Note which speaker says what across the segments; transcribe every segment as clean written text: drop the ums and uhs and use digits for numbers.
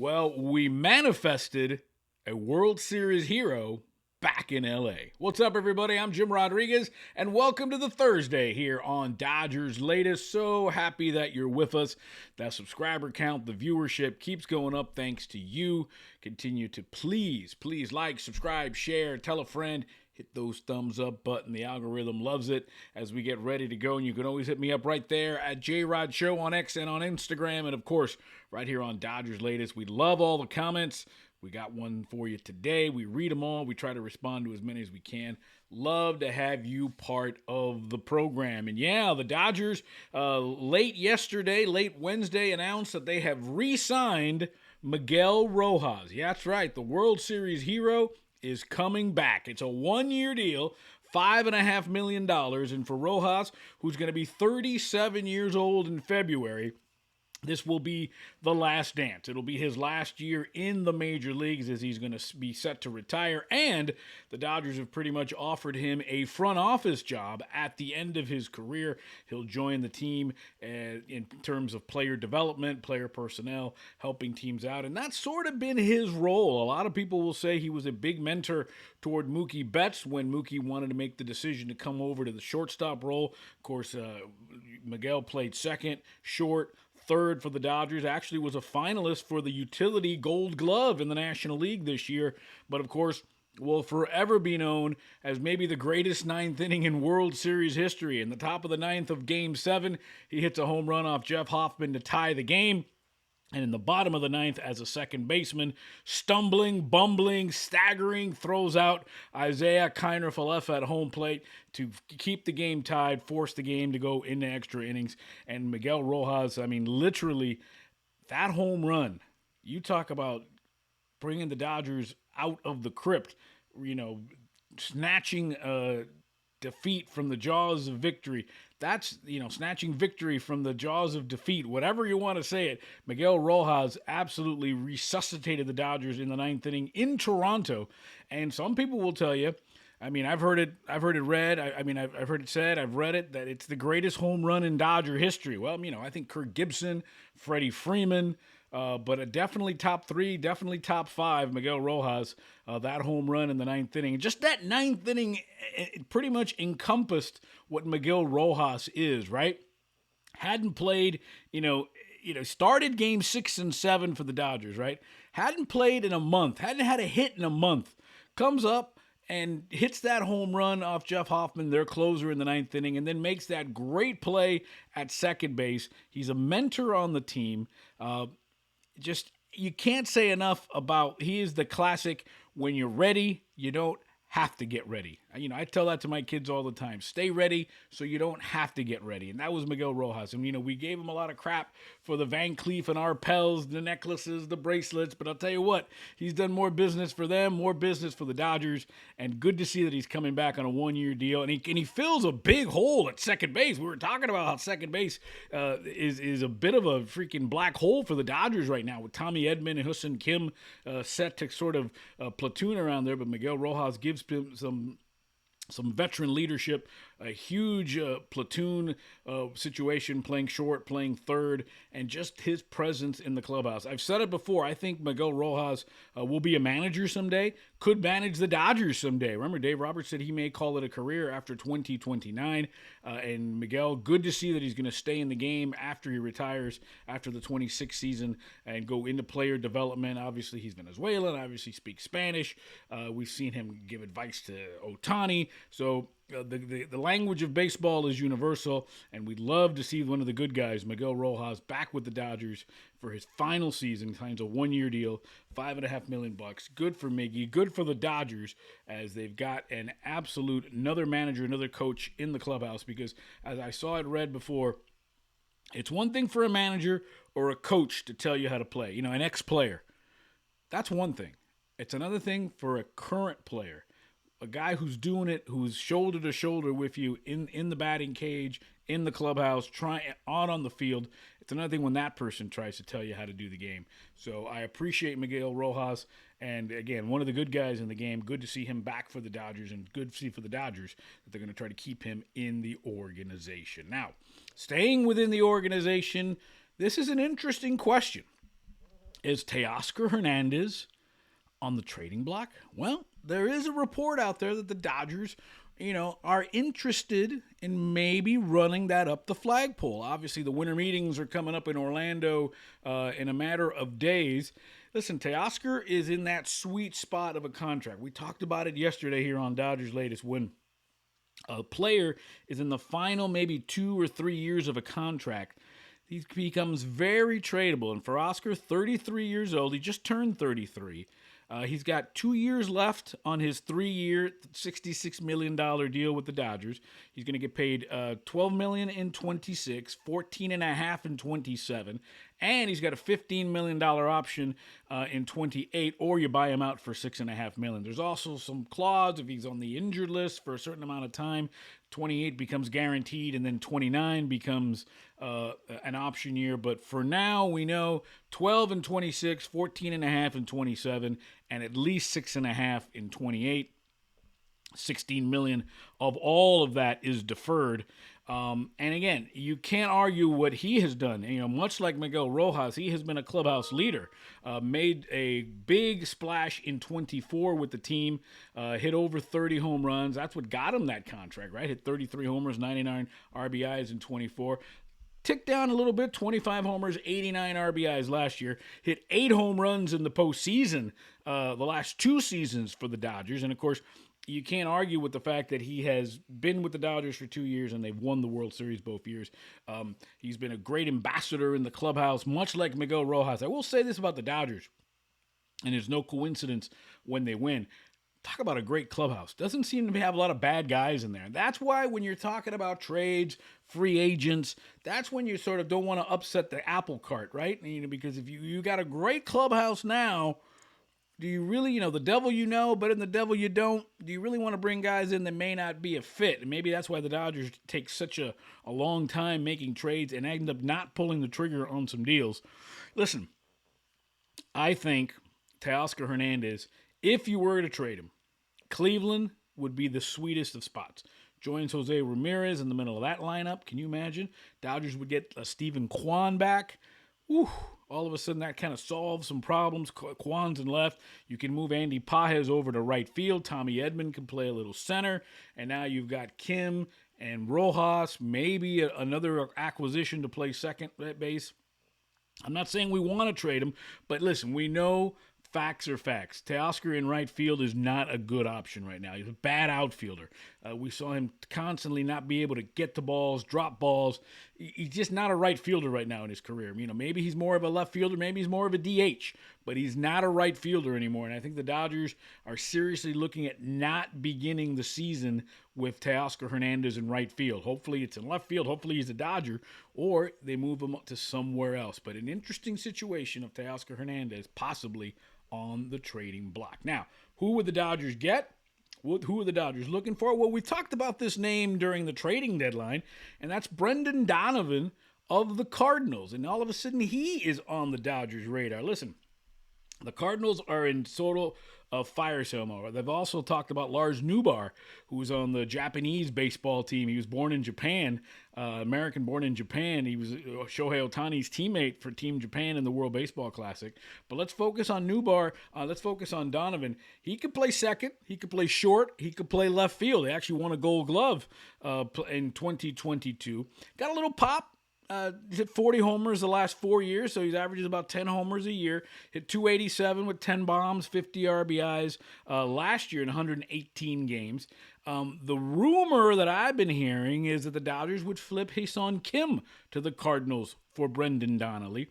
Speaker 1: Well, we manifested a World Series hero back in LA. What's up, everybody? I'm Jim Rodriguez, and welcome to the Thursday here on Dodgers Latest. So happy that you're with us. That subscriber count, the viewership keeps going up thanks to you. Continue to please like, subscribe, share, tell a friend. Hit those thumbs up button. The algorithm loves it as we get ready to go. And you can always hit me up right there at JRod Show on X and on Instagram. And of course, right here on Dodgers Latest. We love all the comments. We got one for you today. We read them all. We try to respond to as many as we can. Love to have you part of the program. And yeah, the Dodgers late Wednesday, announced that they have re-signed Miguel Rojas. Yeah, that's right. The World Series hero is coming back. It's a one-year deal, $5.5 million. And for Rojas, who's going to be 37 years old in February, this will be the last dance. It'll be his last year in the major leagues as he's going to be set to retire. And the Dodgers have pretty much offered him a front office job at the end of his career. He'll join the team in terms of player development, player personnel, helping teams out. And that's sort of been his role. A lot of people will say he was a big mentor toward Mookie Betts when Mookie wanted to make the decision to come over to the shortstop role. Of course, Miguel played second, short, third for the Dodgers, actually was a finalist for the utility Gold Glove in the National League this year, but of course will forever be known as maybe the greatest ninth inning in World Series history. In the top of the ninth of Game 7, he hits a home run off Jeff Hoffman to tie the game. And in the bottom of the ninth, as a second baseman, stumbling, bumbling, staggering, throws out Isaiah Kiner-Falefa at home plate to keep the game tied, force the game to go into extra innings. And Miguel Rojas, I mean, literally, that home run, you talk about bringing the Dodgers out of the crypt, snatching defeat from the jaws of victory. That's, snatching victory from the jaws of defeat, whatever you want to say it. Miguel Rojas absolutely resuscitated the Dodgers in the ninth inning in Toronto. And some people will tell you, I've heard it read, I've heard it said, I've read it, that it's the greatest home run in Dodger history. Well, I think Kirk Gibson, Freddie Freeman, but definitely top three, definitely top five, Miguel Rojas, that home run in the ninth inning. Just that ninth inning, it pretty much encompassed what Miguel Rojas is, right? Hadn't played, started game 6 and 7 for the Dodgers, right? Hadn't played in a month, hadn't had a hit in a month. Comes up and hits that home run off Jeff Hoffman, their closer in the ninth inning, and then makes that great play at second base. He's a mentor on the team. You can't say enough about, he is the classic, when you're ready, you don't have to get ready. I tell that to my kids all the time. Stay ready so you don't have to get ready. And that was Miguel Rojas. And, we gave him a lot of crap for the Van Cleef and Arpels, the necklaces, the bracelets. But I'll tell you what, he's done more business for them, more business for the Dodgers. And good to see that he's coming back on a one-year deal. And he fills a big hole at second base. We were talking about how second base is a bit of a freaking black hole for the Dodgers right now, with Tommy Edman and Hussein Kim set to sort of platoon around there. But Miguel Rojas gives him some veteran leadership, a huge platoon situation, playing short, playing third, and just his presence in the clubhouse. I've said it before, I think Miguel Rojas will be a manager someday, could manage the Dodgers someday. Remember, Dave Roberts said he may call it a career after 2029, and Miguel, good to see that he's going to stay in the game after he retires, after the 26th season, and go into player development. Obviously, he's Venezuelan, obviously speaks Spanish. We've seen him give advice to Ohtani, so the language of baseball is universal, and we'd love to see one of the good guys, Miguel Rojas, back with the Dodgers for his final season. Signs a one-year deal, $5.5 million. Good for Miggy, good for the Dodgers, as they've got another manager, another coach in the clubhouse. Because as I saw it read before, it's one thing for a manager or a coach to tell you how to play. An ex-player. That's one thing. It's another thing for a current player. A guy who's doing it, who's shoulder to shoulder with you in the batting cage, in the clubhouse, on the field. It's another thing when that person tries to tell you how to do the game. So I appreciate Miguel Rojas, and again, one of the good guys in the game. Good to see him back for the Dodgers, and good to see for the Dodgers that they're going to try to keep him in the organization. Now, staying within the organization, this is an interesting question. Is Teoscar Hernandez on the trading block? Well, there is a report out there that the Dodgers, are interested in maybe running that up the flagpole. Obviously, the winter meetings are coming up in Orlando in a matter of days. Listen, Teoscar is in that sweet spot of a contract. We talked about it yesterday here on Dodgers Latest when a player is in the final maybe 2 or 3 years of a contract. He becomes very tradable. And for Oscar, 33 years old, he just turned 33. He's got 2 years left on his 3-year, $66 million deal with the Dodgers. He's going to get paid $12 million in 26, $14.5 in 27, and he's got a $15 million option in 28, or you buy him out for $6.5 million. There's also some clause if he's on the injured list for a certain amount of time. 28 becomes guaranteed, and then 29 becomes an option year. But for now, we know 12 and 26, 14.5 and 27, and at least 6.5 in 28. 16 million of all of that is deferred. And again, you can't argue what he has done. Much like Miguel Rojas, he has been a clubhouse leader. Made a big splash in 24 with the team. Hit over 30 home runs. That's what got him that contract, right? Hit 33 homers, 99 RBIs in 24. Ticked down a little bit, 25 homers, 89 RBIs last year. Hit 8 home runs in the postseason the last 2 seasons for the Dodgers. And, of course, you can't argue with the fact that he has been with the Dodgers for 2 years and they've won the World Series both years. He's been a great ambassador in the clubhouse, much like Miguel Rojas. I will say this about the Dodgers, and there's no coincidence when they win. Talk about a great clubhouse. Doesn't seem to have a lot of bad guys in there. That's why when you're talking about trades, free agents, that's when you sort of don't want to upset the apple cart, right? Because if you got a great clubhouse now, do you really, the devil but in the devil you don't? Do you really want to bring guys in that may not be a fit? And maybe that's why the Dodgers take such a long time making trades and end up not pulling the trigger on some deals. Listen, I think Teoscar Hernandez, if you were to trade him, Cleveland would be the sweetest of spots. Joins Jose Ramirez in the middle of that lineup. Can you imagine? Dodgers would get Stephen Kwan back. Whew. All of a sudden, that kind of solves some problems. Kwan's in left. You can move Andy Pages over to right field. Tommy Edman can play a little center. And now you've got Kim and Rojas, maybe another acquisition to play second base. I'm not saying we want to trade him, but listen, we know facts are facts. Teoscar in right field is not a good option right now. He's a bad outfielder. We saw him constantly not be able to get the balls, drop balls. He's just not a right fielder right now in his career. Maybe he's more of a left fielder. Maybe he's more of a DH. But he's not a right fielder anymore. And I think the Dodgers are seriously looking at not beginning the season with Teoscar Hernandez in right field. Hopefully it's in left field. Hopefully he's a Dodger. Or they move him to somewhere else. But an interesting situation of Teoscar Hernandez possibly on the trading block. Now, who would the Dodgers get? Who are the Dodgers looking for? Well, we talked about this name during the trading deadline, and that's Brendan Donovan of the Cardinals. And all of a sudden, he is on the Dodgers' radar. Listen, the Cardinals are in total of fire sale mode. They've also talked about Lars Nootbaar, who's on the Japanese baseball team. He was born in Japan, American born in Japan. He was Shohei Ohtani's teammate for Team Japan in the World Baseball Classic. But let's focus on Nootbaar. Let's focus on Donovan. He could play second. He could play short. He could play left field. He actually won a Gold Glove in 2022. Got a little pop. Hit 40 homers the last 4 years, so he's averages about 10 homers a year. Hit 287 with 10 bombs, 50 RBIs last year in 118 games. The rumor that I've been hearing is that the Dodgers would flip Ha-Seong Kim to the Cardinals for Brendan Donovan.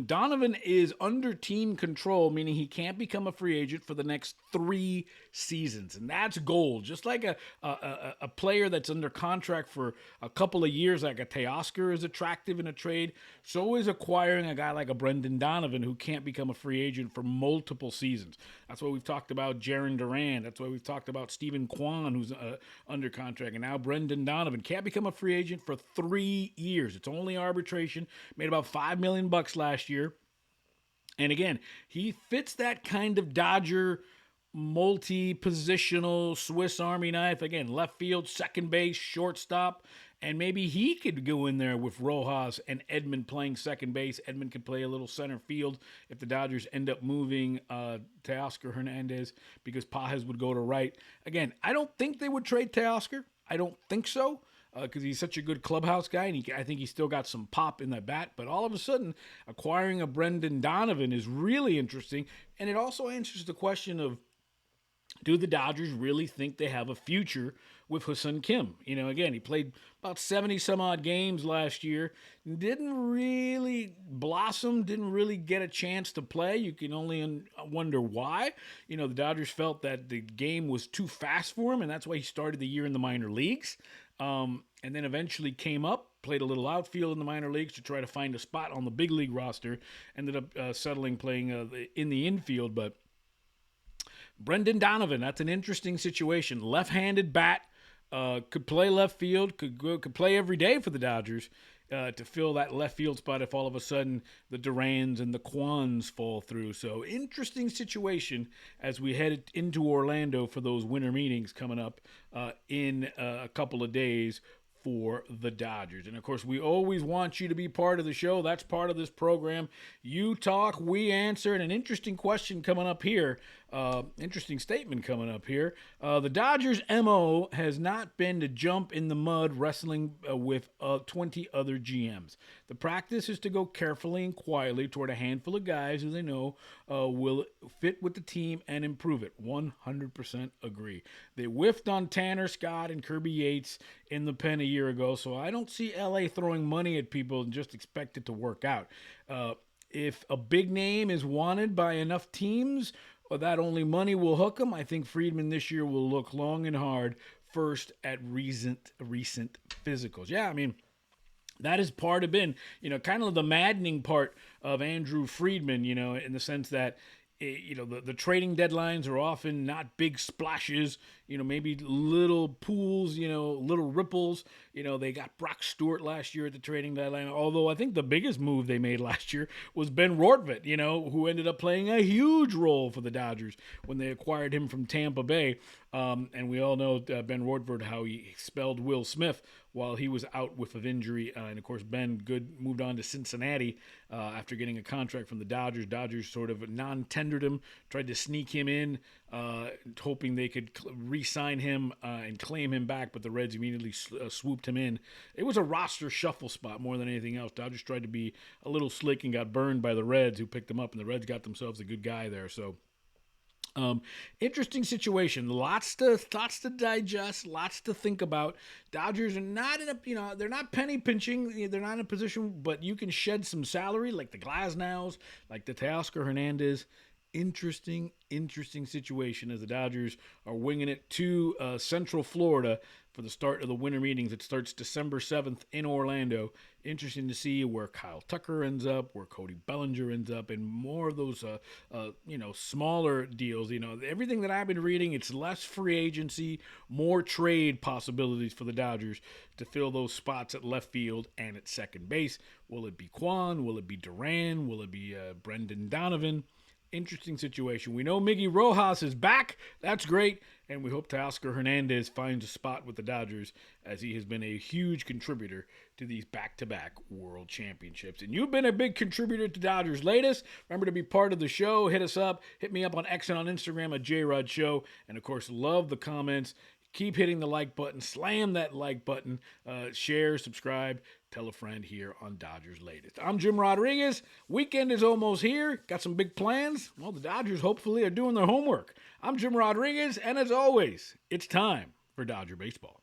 Speaker 1: Donovan is under team control, meaning he can't become a free agent for the next 3 seasons. And that's gold. Just like a player that's under contract for a couple of years, like a Teoscar is attractive in a trade, so is acquiring a guy like a Brendan Donovan who can't become a free agent for multiple seasons. That's why we've talked about Jarren Duran. That's why we've talked about Stephen Kwan, who's under contract. And now Brendan Donovan can't become a free agent for 3 years. It's only arbitration. Made about $5 million last year. And again, he fits that kind of Dodger multi-positional Swiss Army knife. Again, left field, second base, shortstop. And maybe he could go in there with Rojas and Edman playing second base. Edman could play a little center field if the Dodgers end up moving Teoscar Hernandez, because Pages would go to right. Again, I don't think they would trade Teoscar. I don't think so, because he's such a good clubhouse guy, and I think he's still got some pop in that bat. But all of a sudden, acquiring a Brendan Donovan is really interesting, and it also answers the question of, do the Dodgers really think they have a future with Ha-Seong Kim? Again, he played about 70-some-odd games last year. Didn't really blossom, didn't really get a chance to play. You can only wonder why. The Dodgers felt that the game was too fast for him, and that's why he started the year in the minor leagues. And then eventually came up, played a little outfield in the minor leagues to try to find a spot on the big league roster. Ended up settling playing in the infield, but Brendan Donovan, that's an interesting situation. Left-handed bat, could play left field, could play every day for the Dodgers to fill that left field spot if all of a sudden the Durans and the Kwans fall through. So interesting situation as we head into Orlando for those winter meetings coming up in a couple of days for the Dodgers. And of course, we always want you to be part of the show. That's part of this program. You talk, we answer. And an interesting question coming up here, interesting statement coming up here. The Dodgers' MO has not been to jump in the mud wrestling with 20 other GMs. The practice is to go carefully and quietly toward a handful of guys who they know will fit with the team and improve it. 100% agree. They whiffed on Tanner Scott and Kirby Yates in the pen a year ago, so I don't see LA throwing money at people and just expect it to work out. If a big name is wanted by enough teams, or that only money will hook them, I think Friedman this year will look long and hard first at recent physicals. Yeah, I mean, that has part of been, kind of the maddening part of Andrew Friedman, in the sense that, the trading deadlines are often not big splashes, maybe little pools, little ripples. They got Brock Stewart last year at the trading deadline, although I think the biggest move they made last year was Ben Rortvedt, who ended up playing a huge role for the Dodgers when they acquired him from Tampa Bay. And we all know Ben Rortvedt, how he expelled Will Smith while he was out with an injury. And, of course, Ben Good moved on to Cincinnati after getting a contract from the Dodgers. Dodgers sort of non-tendered him, tried to sneak him in, hoping they could re-sign him and claim him back, but the Reds immediately swooped him in. It was a roster shuffle spot more than anything else. Dodgers tried to be a little slick and got burned by the Reds, who picked him up, and the Reds got themselves a good guy there. So interesting situation. Lots to digest, lots to think about. Dodgers are not in a, they're not penny pinching. They're not in a position, but you can shed some salary like the Glasnows, like the Teoscar Hernandez. Interesting situation as the Dodgers are winging it to Central Florida for the start of the winter meetings. It starts December 7th in Orlando. Interesting to see where Kyle Tucker ends up, where Cody Bellinger ends up, and more of those, smaller deals. Everything that I've been reading, it's less free agency, more trade possibilities for the Dodgers to fill those spots at left field and at second base. Will it be Kwan? Will it be Duran? Will it be Brendan Donovan? Interesting situation. We know Miguel Rojas is back. That's great. And we hope Teoscar Hernandez finds a spot with the Dodgers, as he has been a huge contributor to these back-to-back World Championships. And you've been a big contributor to Dodgers Latest. Remember to be part of the show. Hit us up. Hit me up on X and on Instagram at JRodShow. And, of course, love the comments. Keep hitting the like button. Slam that like button. Share, subscribe. Tell a friend here on Dodgers Latest. I'm Jim Rodriguez. Weekend is almost here. Got some big plans? Well, the Dodgers hopefully are doing their homework. I'm Jim Rodriguez, and as always, it's time for Dodger Baseball.